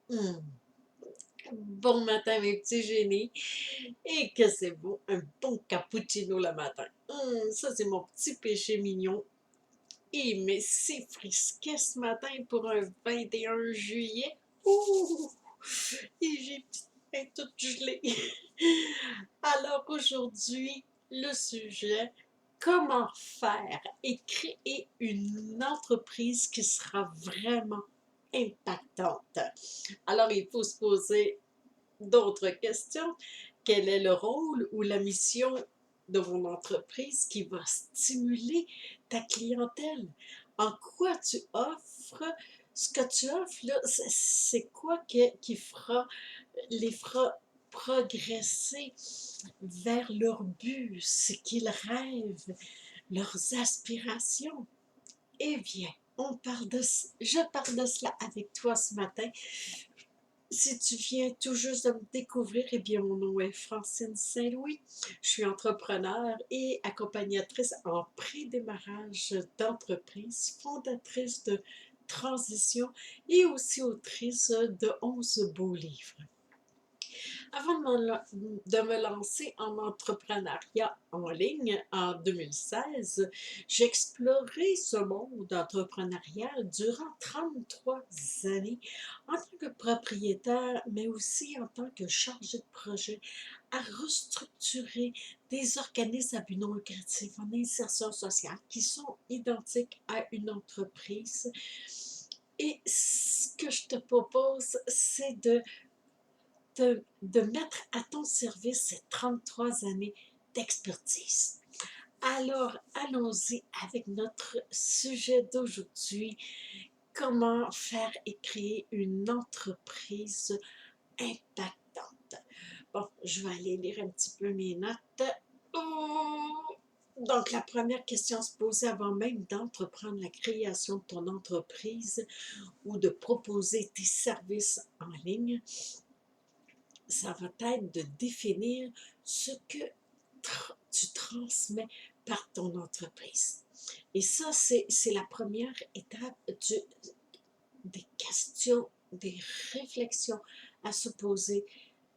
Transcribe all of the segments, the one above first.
Mmh. Bon matin, mes petits génies. Et que c'est bon, un bon cappuccino le matin. Ça, c'est mon petit péché mignon. Et mais c'est frisquet ce matin pour un 21 juillet. Ouh! Et j'ai les mains toutes gelées. Alors aujourd'hui, le sujet, comment faire et créer une entreprise qui sera vraiment impactante. Alors, il faut se poser d'autres questions. Quel est le rôle ou la mission de mon entreprise qui va stimuler ta clientèle? En quoi tu offres? Ce que tu offres, là, c'est quoi qui fera, les fera progresser vers leur but, ce qu'ils rêvent, leurs aspirations? Eh bien, je parle de cela avec toi ce matin. Si tu viens tout juste de me découvrir, eh bien, mon nom est Francine Saint-Louis. Je suis entrepreneur et accompagnatrice en pré-démarrage d'entreprise, fondatrice de Transition et aussi autrice de 11 beaux livres. Avant de me lancer en entrepreneuriat en ligne en 2016, j'ai exploré ce monde entrepreneurial durant 33 années en tant que propriétaire, mais aussi en tant que chargé de projet à restructurer des organismes à but non lucratif en insertion sociale qui sont identiques à une entreprise. Et ce que je te propose, c'est de mettre à ton service ces 33 années d'expertise. Alors, allons-y avec notre sujet d'aujourd'hui, comment faire et créer une entreprise impactante. Bon, je vais aller lire un petit peu mes notes. Donc, la première question à se poser avant même d'entreprendre la création de ton entreprise ou de proposer tes services en ligne, ça va être de définir ce que tu transmets par ton entreprise. Et ça, c'est la première étape des questions, des réflexions à se poser.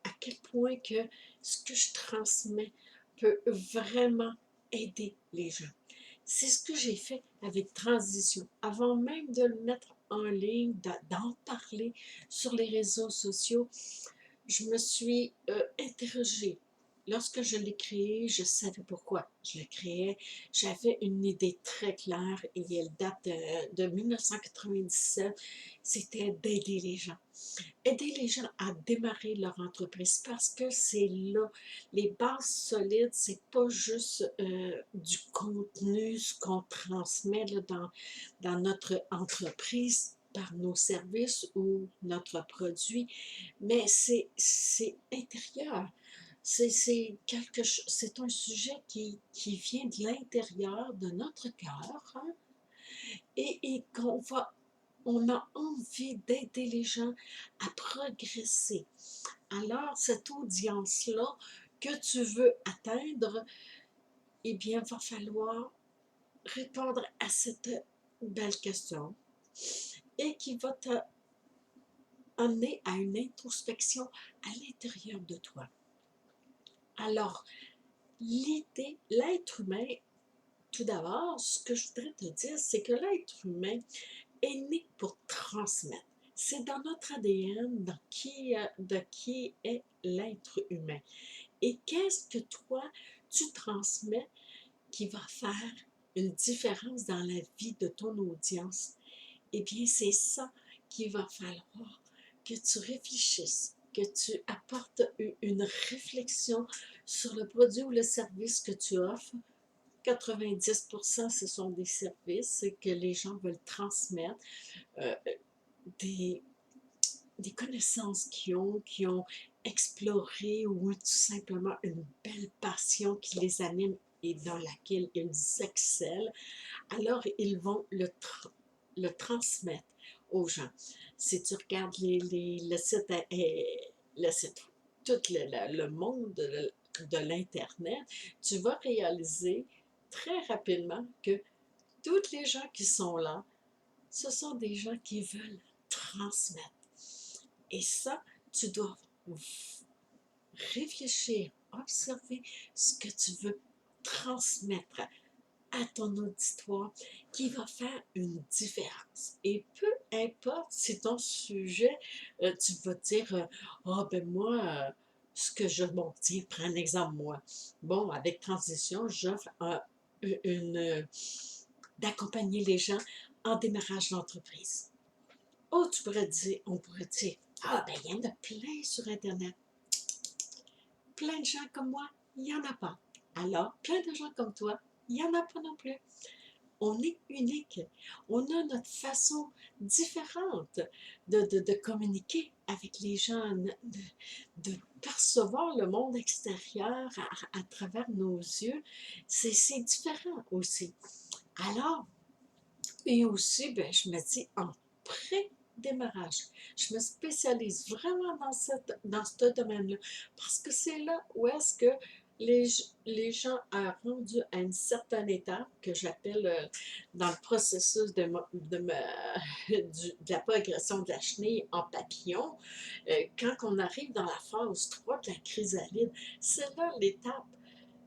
À quel point que ce que je transmets peut vraiment aider les gens. C'est ce que j'ai fait avec Transition. Avant même de le mettre en ligne, d'en parler sur les réseaux sociaux, je me suis interrogée. Lorsque je l'ai créé, je savais pourquoi je le créais. J'avais une idée très claire et elle date de 1997. C'était d'aider les gens. Aider les gens à démarrer leur entreprise parce que c'est là, les bases solides, c'est pas juste du contenu, ce qu'on transmet là, dans notre entreprise par nos services ou notre produit, mais c'est intérieur. C'est un sujet qui vient de l'intérieur de notre cœur, hein, et on a envie d'aider les gens à progresser. Alors, cette audience-là que tu veux atteindre, eh bien, va falloir répondre à cette belle question et qui va te amener à une introspection à l'intérieur de toi. Alors, l'être humain, tout d'abord, ce que je voudrais te dire, c'est que l'être humain est né pour transmettre. C'est dans notre ADN, de qui est l'être humain. Et qu'est-ce que toi, tu transmets qui va faire une différence dans la vie de ton audience? Eh bien, c'est ça qu'il va falloir que tu réfléchisses, que tu apportes une réflexion sur le produit ou le service que tu offres. 90%, ce sont des services que les gens veulent transmettre, euh, des, des connaissances qu'ils ont explorées ou tout simplement une belle passion qui les anime et dans laquelle ils excellent. Alors, ils vont le transmettre aux gens. Si tu regardes le site, tout le monde de l'Internet, tu vas réaliser très rapidement que toutes les gens qui sont là, ce sont des gens qui veulent transmettre. Et ça, tu dois réfléchir, observer ce que tu veux transmettre à ton auditoire qui va faire une différence. Et peu importe si ton sujet, tu vas dire, ah ben moi, ce que je, bon, tiens, prends un exemple, moi. Bon, avec Transition, j'offre d'accompagner les gens en démarrage d'entreprise. Oh, tu pourrais dire, on pourrait dire, ah ben il y en a plein sur Internet. Plein de gens comme moi, il n'y en a pas. Alors, plein de gens comme toi, il n'y en a pas non plus. On est unique. On a notre façon différente de communiquer avec les gens, de percevoir le monde extérieur à travers nos yeux. C'est différent aussi. Alors, et aussi, ben, je me dis, en pré-démarrage, je me spécialise vraiment dans ce domaine-là, parce que c'est là où est-ce que les gens rendus à une certaine étape, que j'appelle dans le processus de la progression de la chenille en papillon, quand on arrive dans la phase 3 de la chrysalide, c'est là l'étape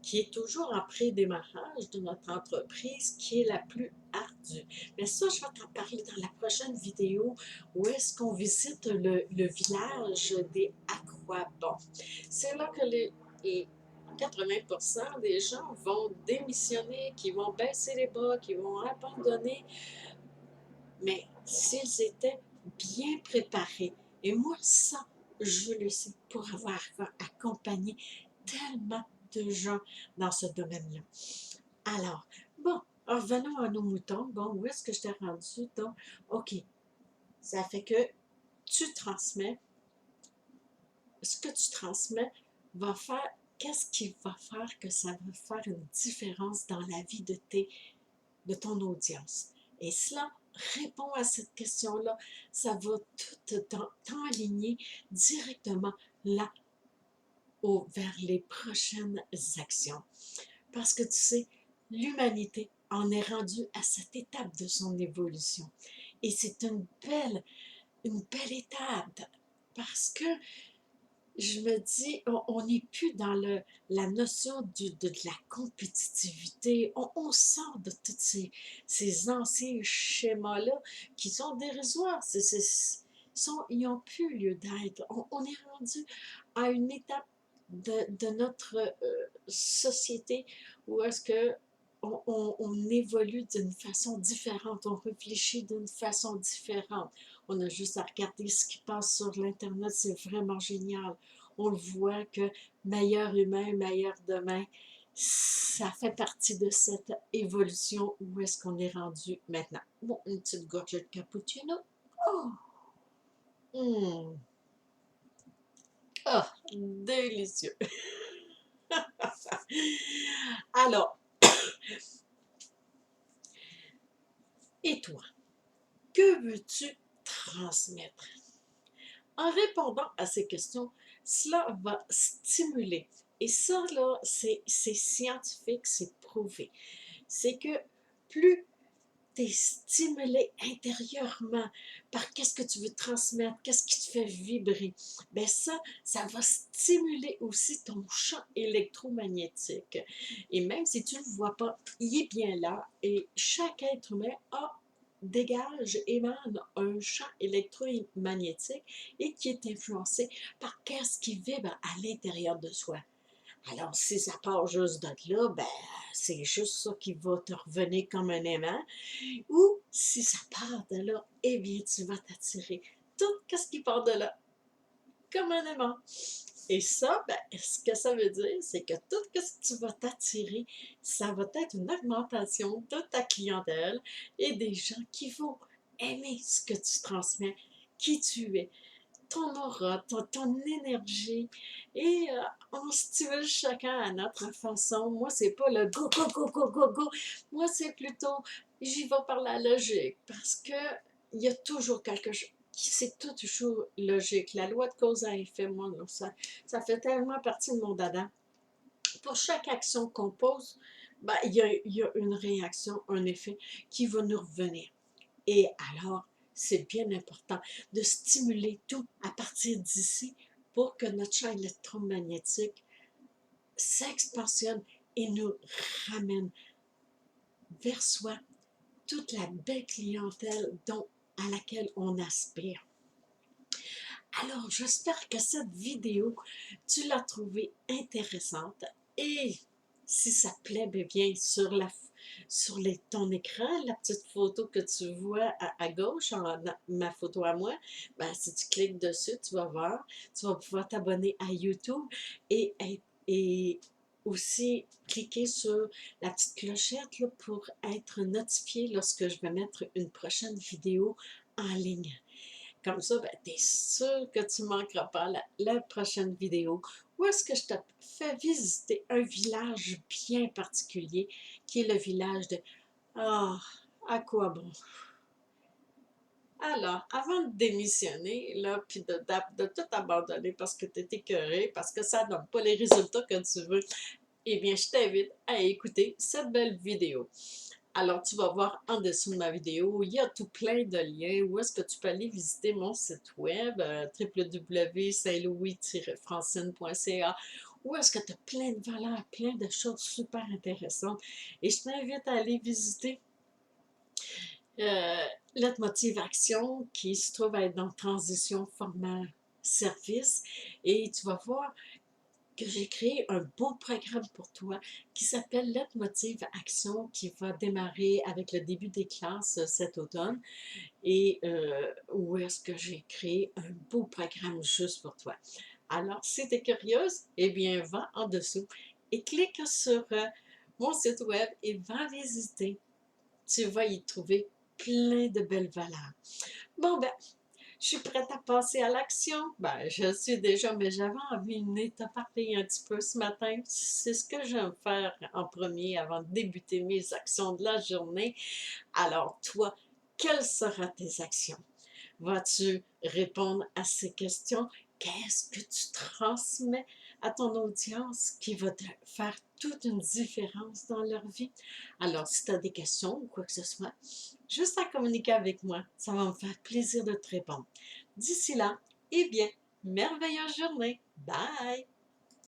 qui est toujours en pré-démarrage de notre entreprise, qui est la plus ardue. Mais ça, je vais t'en parler dans la prochaine vidéo où est-ce qu'on visite le village des Aquabons. C'est là que les 80% des gens vont démissionner, qui vont baisser les bras, qui vont abandonner. Mais s'ils étaient bien préparés, et moi, ça, je le sais pour avoir accompagné tellement de gens dans ce domaine-là. Alors, bon, revenons à nos moutons. Bon, où est-ce que je t'ai rendu? Donc, OK, ça fait que tu transmets. Ce que tu transmets va faire, qu'est-ce qui va faire que ça va faire une différence dans la vie de ton audience? Et cela répond à cette question-là. Ça va tout t'enligner directement là vers les prochaines actions. Parce que tu sais, l'humanité en est rendue à cette étape de son évolution. Et c'est une belle étape parce que je me dis, on n'est plus dans la notion de la compétitivité. On sort de tous ces anciens schémas-là qui sont dérisoires. Ils n'ont plus lieu d'être. On est rendu à une étape de notre société où est-ce que on évolue d'une façon différente, on réfléchit d'une façon différente. On a juste à regarder ce qui passe sur l'Internet, c'est vraiment génial. On le voit que meilleur humain, meilleur demain, ça fait partie de cette évolution où est-ce qu'on est rendu maintenant. Bon, une petite gorgée de cappuccino. Oh! Mmh. Oh, délicieux. Alors, et toi, que veux-tu transmettre? En répondant à ces questions, cela va stimuler. Et ça, là, c'est scientifique, c'est prouvé. C'est que plus tu es stimulé intérieurement par qu'est-ce que tu veux transmettre, qu'est-ce qui te fait vibrer, bien ça va stimuler aussi ton champ électromagnétique. Et même si tu ne le vois pas, il est bien là. Et chaque être humain dégage, émane un champ électromagnétique et qui est influencé par qu'est-ce qui vibre à l'intérieur de soi. Alors, si ça part juste de là, ben, c'est juste ça qui va te revenir comme un aimant. Ou si ça part de là, eh bien, tu vas t'attirer tout ce qui part de là comme un aimant. Et ça, ben, ce que ça veut dire, c'est que tout ce que tu vas t'attirer, ça va être une augmentation de ta clientèle et des gens qui vont aimer ce que tu transmets, qui tu es, ton aura, ton énergie. Et on stimule chacun à notre façon. Moi, c'est pas le go, go, go, go, go, go. Moi, c'est plutôt, j'y vais par la logique parce que il y a toujours quelque chose. C'est tout toujours logique. La loi de cause à effet, moi, là, ça fait tellement partie de mon dada. Pour chaque action qu'on pose, il y a une réaction, un effet qui va nous revenir. Et alors, c'est bien important de stimuler tout à partir d'ici pour que notre champ électromagnétique s'expansionne et nous ramène vers soi toute la belle clientèle à laquelle on aspire. Alors, j'espère que cette vidéo, tu l'as trouvée intéressante et si ça te plaît, bien sur ton écran, la petite photo que tu vois à gauche, ma photo à moi, ben, si tu cliques dessus, tu vas voir, tu vas pouvoir t'abonner à YouTube et, et aussi cliquer sur la petite clochette là, pour être notifié lorsque je vais mettre une prochaine vidéo en ligne. Comme ça, ben, tu es sûr que tu ne manqueras pas la prochaine vidéo où est-ce que je te fais visiter un village bien particulier qui est le village de... Ah, à quoi bon? Alors, avant de démissionner, là, puis de tout abandonner parce que tu es écœuré, parce que ça ne donne pas les résultats que tu veux, eh bien, je t'invite à écouter cette belle vidéo. Alors, tu vas voir en dessous de ma vidéo, il y a tout plein de liens où est-ce que tu peux aller visiter mon site web www.saintlouis-francine.ca où est-ce que tu as plein de valeurs, plein de choses super intéressantes. Et je t'invite à aller visiter euh, Leitmotiv Action qui se trouve à être dans Transition Format Service. Et tu vas voir que j'ai créé un beau programme pour toi qui s'appelle Leitmotiv Action qui va démarrer avec le début des classes cet automne et où est-ce que j'ai créé un beau programme juste pour toi. Alors, si tu es curieuse, eh bien, va en dessous et clique sur mon site web et va visiter. Tu vas y trouver plein de belles valeurs. Bon, ben, je suis prête à passer à l'action. Ben, je le suis déjà, mais j'avais envie de te parler un petit peu ce matin. C'est ce que j'aime faire en premier avant de débuter mes actions de la journée. Alors, toi, quelles seront tes actions? Vas-tu répondre à ces questions? Qu'est-ce que tu transmets à ton audience qui va te faire toute une différence dans leur vie? Alors, si tu as des questions ou quoi que ce soit, juste à communiquer avec moi, ça va me faire plaisir de te répondre. D'ici là, eh bien, merveilleuse journée. Bye!